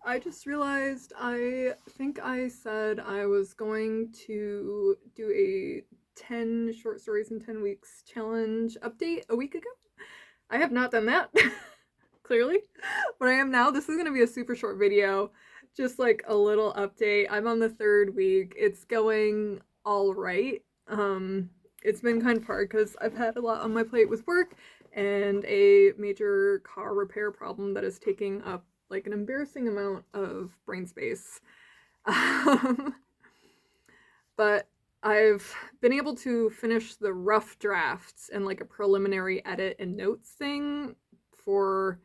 I just realized I think I said I was going to do a 10 short stories in 10 weeks challenge update a week ago. I have not done that, clearly, but I am now. This is going to be a super short video, just like a little update. I'm on the 3rd week. It's going all right. It's been kind of hard because I've had a lot on my plate with work and a major car repair problem that is taking up like an embarrassing amount of brain space. Um, but I've been able to finish the rough drafts and like a preliminary edit and notes thing for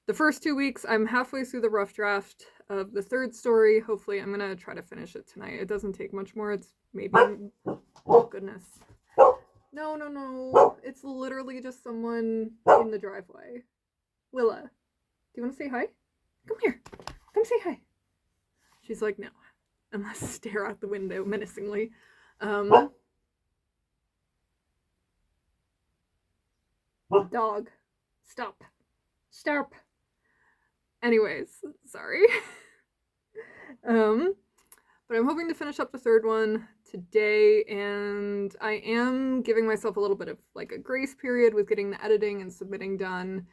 the first 2 weeks. I'm halfway through the rough draft of the 3rd story. Hopefully, I'm gonna try to finish it tonight. It doesn't take much more. It's maybe, oh goodness. No. It's literally just someone in the driveway. Willa, do you want to say hi? Come here. Come say hi. She's like, no. And I stare out the window menacingly. Dog. Stop. Stop. Anyways, sorry. But I'm hoping to finish up the 3rd one today, and I am giving myself a little bit of like a grace period with getting the editing and submitting done,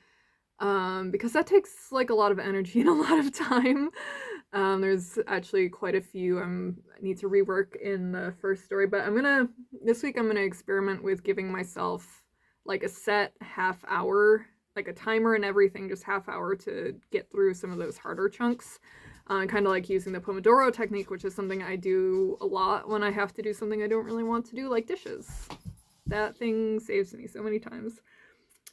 because that takes like a lot of energy and a lot of time. There's actually quite a few I need to rework in the first story, but this week I'm gonna experiment with giving myself like a set half hour, like a timer and everything, just half hour to get through some of those harder chunks. Kind of like using the Pomodoro technique, which is something I do a lot when I have to do something I don't really want to do, like dishes. That thing saves me so many times.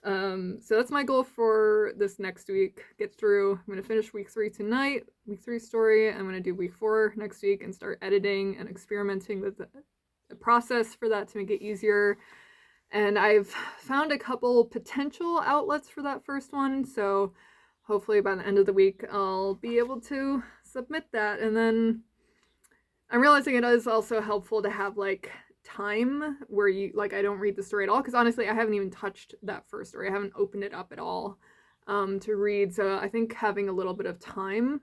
So that's my goal for this next week. Get through. I'm going to finish week 3 tonight, week 3 story. I'm going to do week 4 next week and start editing and experimenting with the process for that to make it easier. And I've found a couple potential outlets for that first one, so hopefully by the end of the week I'll be able to submit that. And then I'm realizing it is also helpful to have like time where you like I don't read the story at all, because honestly I haven't even touched that first story. I haven't opened it up at all to read. So I think having a little bit of time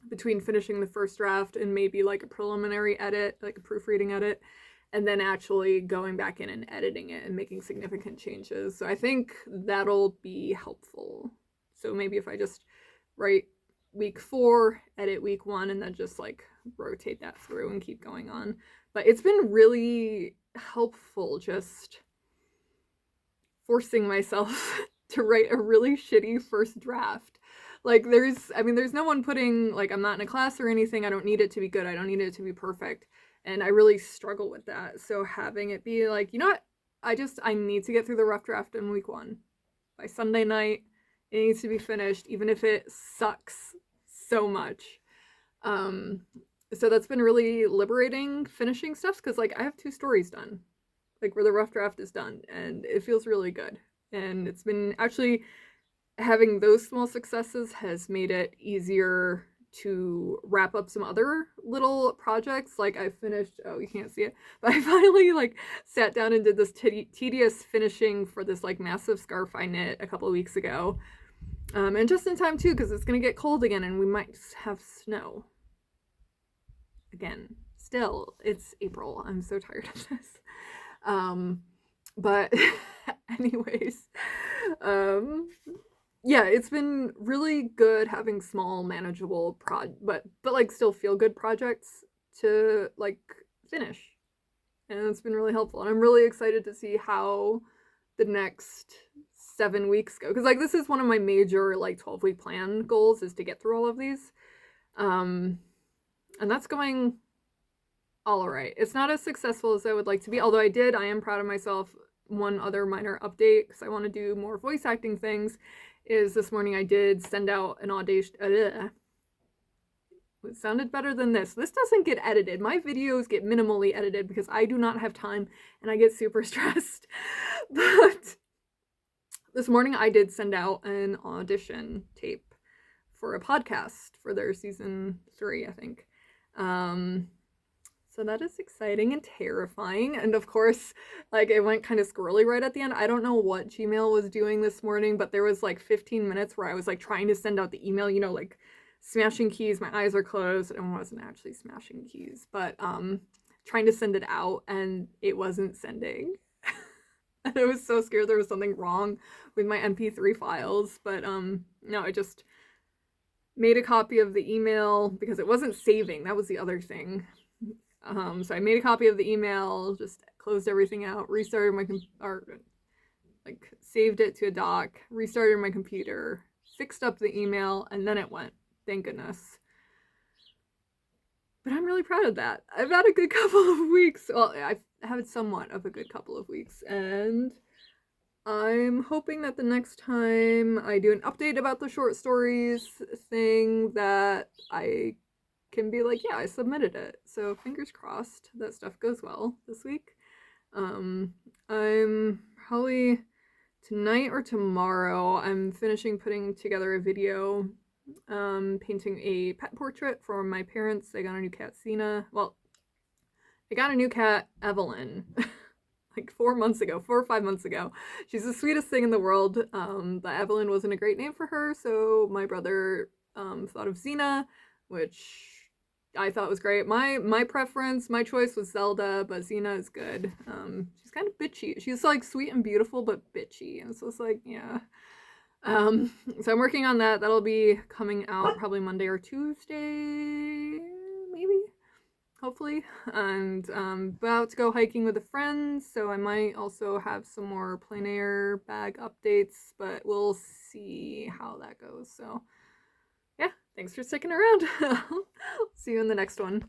between finishing the first draft and maybe like a preliminary edit, like a proofreading edit, and then actually going back in and editing it and making significant changes. So I think that'll be helpful. So maybe if I just write week 4, edit week 1, and then just like rotate that through and keep going on. But it's been really helpful just forcing myself to write a really shitty first draft. Like there's no one putting, like, I'm not in a class or anything. I don't need it to be good. I don't need it to be perfect. And I really struggle with that. So having it be like, you know what? I need to get through the rough draft in week 1. By Sunday night, it needs to be finished, even if it sucks so much. So that's been really liberating, finishing stuff, because like I have 2 stories done, like where the rough draft is done, and it feels really good. And it's been actually, having those small successes has made it easier to wrap up some other little projects. Like I finished, oh, you can't see it, but I finally like sat down and did this tedious finishing for this like massive scarf I knit a couple of weeks ago. And just in time too, because it's gonna get cold again and we might have snow again. Still, it's April. I'm so tired of this. But anyways, yeah, it's been really good having small, manageable but like still feel good projects to like finish, and it's been really helpful. And I'm really excited to see how the next 7 weeks go, because like this is one of my major like 12-week plan goals, is to get through all of these, and that's going all right. It's not as successful as I would like to be, although I am proud of myself. One other minor update, because I want to do more voice acting things, is this morning I did send out an audition. It sounded better than this. This doesn't get edited. My videos get minimally edited because I do not have time and I get super stressed. But this morning I did send out an audition tape for a podcast for their season 3, I think. So that is exciting and terrifying. And of course, like it went kind of squirrely right at the end. I don't know what Gmail was doing this morning, but there was like 15 minutes where I was like trying to send out the email, you know, like smashing keys. My eyes are closed. I wasn't actually smashing keys, but trying to send it out, and it wasn't sending. And I was so scared there was something wrong with my MP3 files, but no, I just made a copy of the email because it wasn't saving. That was the other thing. So I made a copy of the email, just closed everything out, restarted my saved it to a doc, restarted my computer, fixed up the email, and then it went. Thank goodness. But I'm really proud of that. I've had a good couple of weeks. Well, I've had somewhat of a good couple of weeks, and I'm hoping that the next time I do an update about the short stories thing that I can be like, yeah, I submitted it. So fingers crossed that stuff goes well this week. I'm probably tonight or tomorrow, I'm finishing putting together a video painting a pet portrait for my parents. They got a new cat, Cena. Well, they got a new cat, Evelyn, like 4 or 5 months ago. She's the sweetest thing in the world. But Evelyn wasn't a great name for her, so my brother thought of Xena, which I thought was great. My preference, my choice was Zelda, but Xena is good. She's kind of bitchy. She's like sweet and beautiful, but bitchy, and so it's like, yeah. So I'm working on that. That'll be coming out probably Monday or Tuesday, maybe, hopefully. And about to go hiking with a friend, so I might also have some more plein air bag updates, but we'll see how that goes. So yeah, thanks for sticking around. See you in the next one.